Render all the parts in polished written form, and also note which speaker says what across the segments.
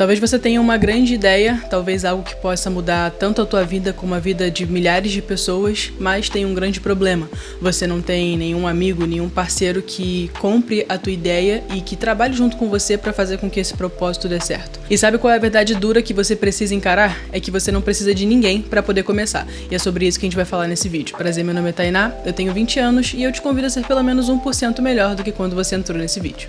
Speaker 1: Talvez você tenha uma grande ideia, talvez algo que possa mudar tanto a tua vida como a vida de milhares de pessoas, mas tem um grande problema. Você não tem nenhum amigo, nenhum parceiro que compre a tua ideia e que trabalhe junto com você para fazer com que esse propósito dê certo. E sabe qual é a verdade dura que você precisa encarar? É que você não precisa de ninguém para poder começar. E é sobre isso que a gente vai falar nesse vídeo. Prazer, meu nome é Tainá, eu tenho 20 anos e eu te convido a ser pelo menos 1% melhor do que quando você entrou nesse vídeo.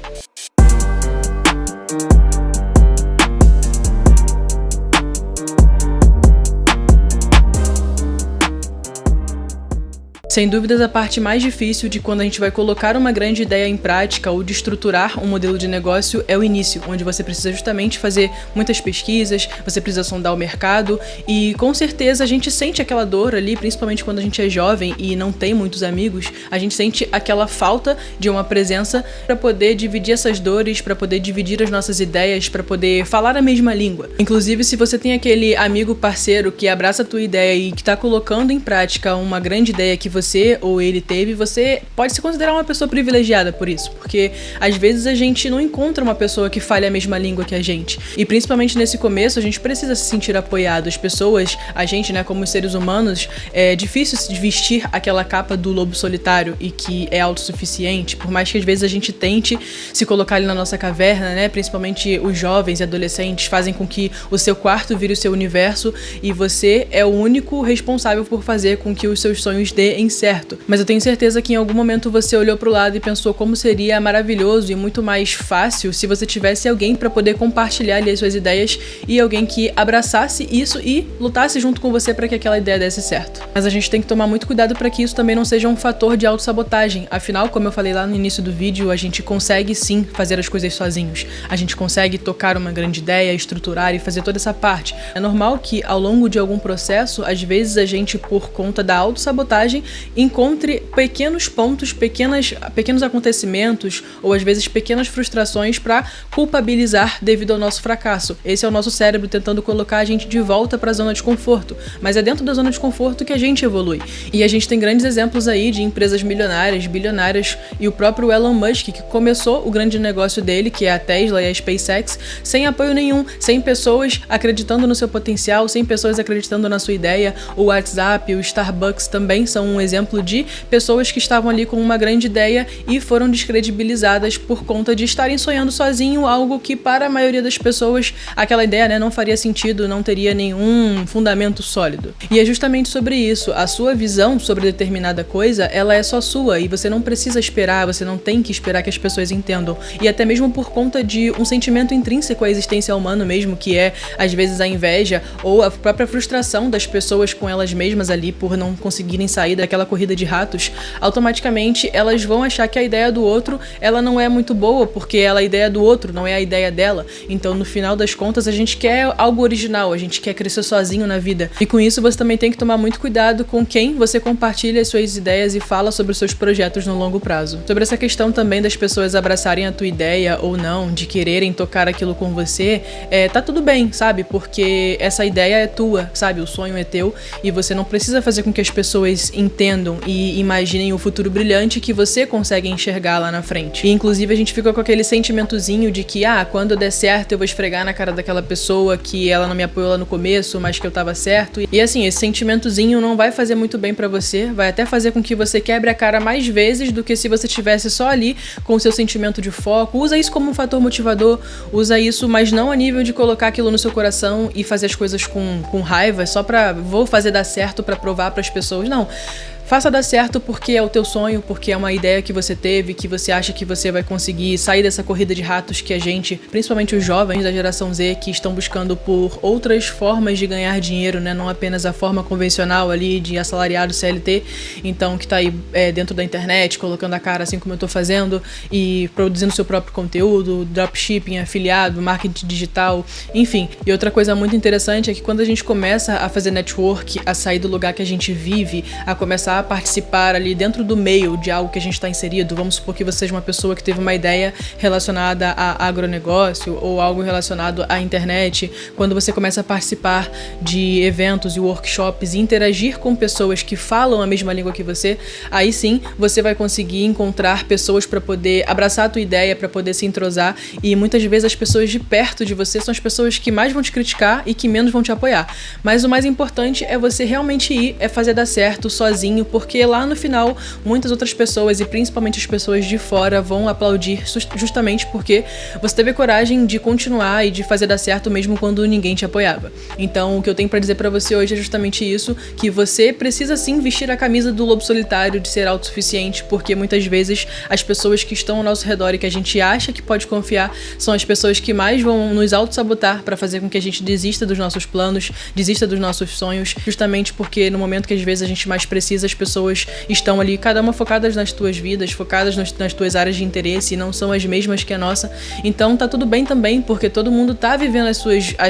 Speaker 1: Sem dúvidas, a parte mais difícil de quando a gente vai colocar uma grande ideia em prática ou de estruturar um modelo de negócio é o início, onde você precisa justamente fazer muitas pesquisas, você precisa sondar o mercado e com certeza a gente sente aquela dor ali, principalmente quando a gente é jovem e não tem muitos amigos, a gente sente aquela falta de uma presença para poder dividir essas dores, para poder dividir as nossas ideias, para poder falar a mesma língua. Inclusive, se você tem aquele amigo parceiro que abraça a tua ideia e que está colocando em prática uma grande ideia que você ou ele teve, você pode se considerar uma pessoa privilegiada por isso, porque às vezes a gente não encontra uma pessoa que fale a mesma língua que a gente, e principalmente nesse começo a gente precisa se sentir apoiado. As pessoas, a gente, né, como seres humanos, é difícil se vestir aquela capa do lobo solitário e que é autossuficiente, por mais que às vezes a gente tente se colocar ali na nossa caverna, né, principalmente os jovens e adolescentes fazem com que o seu quarto vire o seu universo e você é o único responsável por fazer com que os seus sonhos deem certo. Mas eu tenho certeza que em algum momento você olhou pro lado e pensou como seria maravilhoso e muito mais fácil se você tivesse alguém para poder compartilhar ali as suas ideias e alguém que abraçasse isso e lutasse junto com você para que aquela ideia desse certo. Mas a gente tem que tomar muito cuidado para que isso também não seja um fator de autossabotagem. Afinal, como eu falei lá no início do vídeo, a gente consegue sim fazer as coisas sozinhos. A gente consegue tocar uma grande ideia, estruturar e fazer toda essa parte. É normal que ao longo de algum processo, às vezes a gente, por conta da autossabotagem, encontre pequenos pontos, pequenos acontecimentos ou às vezes pequenas frustrações para culpabilizar devido ao nosso fracasso. Esse é o nosso cérebro tentando colocar a gente de volta para a zona de conforto, mas é dentro da zona de conforto que a gente evolui. E a gente tem grandes exemplos aí de empresas milionárias, bilionárias e o próprio Elon Musk, que começou o grande negócio dele, que é a Tesla e a SpaceX, sem apoio nenhum, sem pessoas acreditando no seu potencial, sem pessoas acreditando na sua ideia. O WhatsApp, o Starbucks também são um exemplo de pessoas que estavam ali com uma grande ideia e foram descredibilizadas por conta de estarem sonhando sozinho, algo que para a maioria das pessoas aquela ideia, né, não faria sentido, não teria nenhum fundamento sólido. E é justamente sobre isso, a sua visão sobre determinada coisa, ela é só sua e você não precisa esperar, você não tem que esperar que as pessoas entendam. E até mesmo por conta de um sentimento intrínseco à existência humana mesmo, que é às vezes a inveja ou a própria frustração das pessoas com elas mesmas ali por não conseguirem sair daquela corrida de ratos, automaticamente elas vão achar que a ideia do outro ela não é muito boa, porque ela é a ideia do outro, não é a ideia dela. Então no final das contas a gente quer algo original, a gente quer crescer sozinho na vida. E com isso você também tem que tomar muito cuidado com quem você compartilha as suas ideias e fala sobre os seus projetos no longo prazo. Sobre essa questão também das pessoas abraçarem a tua ideia ou não, de quererem tocar aquilo com você, tá tudo bem, sabe? Porque essa ideia é tua, sabe? O sonho é teu e você não precisa fazer com que as pessoas entendam e imaginem o futuro brilhante que você consegue enxergar lá na frente. E inclusive a gente fica com aquele sentimentozinho de que, quando eu der certo eu vou esfregar na cara daquela pessoa que ela não me apoiou lá no começo, mas que eu tava certo. E assim, esse sentimentozinho não vai fazer muito bem pra você, vai até fazer com que você quebre a cara mais vezes do que se você tivesse só ali com o seu sentimento de foco. Usa isso como um fator motivador, usa isso, mas não a nível de colocar aquilo no seu coração e fazer as coisas com raiva, só pra vou fazer dar certo pra provar pras pessoas, não. Faça dar certo porque é o teu sonho, porque é uma ideia que você teve, que você acha que você vai conseguir sair dessa corrida de ratos que a gente, principalmente os jovens da geração Z, que estão buscando por outras formas de ganhar dinheiro, né? Não apenas a forma convencional ali de assalariado CLT, então que tá aí dentro da internet, colocando a cara assim como eu tô fazendo e produzindo seu próprio conteúdo, dropshipping, afiliado, marketing digital, enfim. E outra coisa muito interessante é que quando a gente começa a fazer network, a sair do lugar que a gente vive, a começar a a participar ali dentro do meio de algo que a gente está inserido, vamos supor que você seja uma pessoa que teve uma ideia relacionada a agronegócio ou algo relacionado à internet, quando você começa a participar de eventos e workshops e interagir com pessoas que falam a mesma língua que você, aí sim você vai conseguir encontrar pessoas para poder abraçar a tua ideia, para poder se entrosar, e muitas vezes as pessoas de perto de você são as pessoas que mais vão te criticar e que menos vão te apoiar. Mas o mais importante é você realmente ir, é fazer dar certo sozinho, porque lá no final muitas outras pessoas e principalmente as pessoas de fora vão aplaudir justamente porque você teve a coragem de continuar e de fazer dar certo mesmo quando ninguém te apoiava. Então o que eu tenho para dizer para você hoje é justamente isso, que você precisa sim vestir a camisa do lobo solitário, de ser autossuficiente, porque muitas vezes as pessoas que estão ao nosso redor e que a gente acha que pode confiar são as pessoas que mais vão nos auto-sabotar para fazer com que a gente desista dos nossos planos, desista dos nossos sonhos, justamente porque no momento que às vezes a gente mais precisa, as pessoas estão ali, cada uma focadas nas tuas vidas, focadas nas tuas áreas de interesse e não são as mesmas que a nossa. Então tá tudo bem também, porque todo mundo tá vivendo as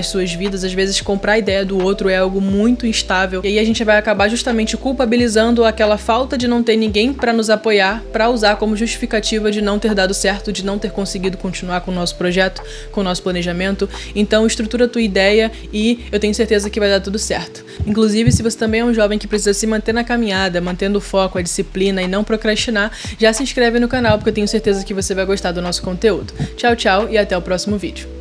Speaker 1: suas vidas. Às vezes comprar a ideia do outro é algo muito instável, e aí a gente vai acabar justamente culpabilizando aquela falta de não ter ninguém para nos apoiar, para usar como justificativa de não ter dado certo, de não ter conseguido continuar com o nosso projeto, com o nosso planejamento. Então estrutura a tua ideia e eu tenho certeza que vai dar tudo certo. Inclusive, se você também é um jovem que precisa se manter na caminhada, mantendo o foco, a disciplina e não procrastinar, já se inscreve no canal, porque eu tenho certeza que você vai gostar do nosso conteúdo. Tchau, tchau e até o próximo vídeo.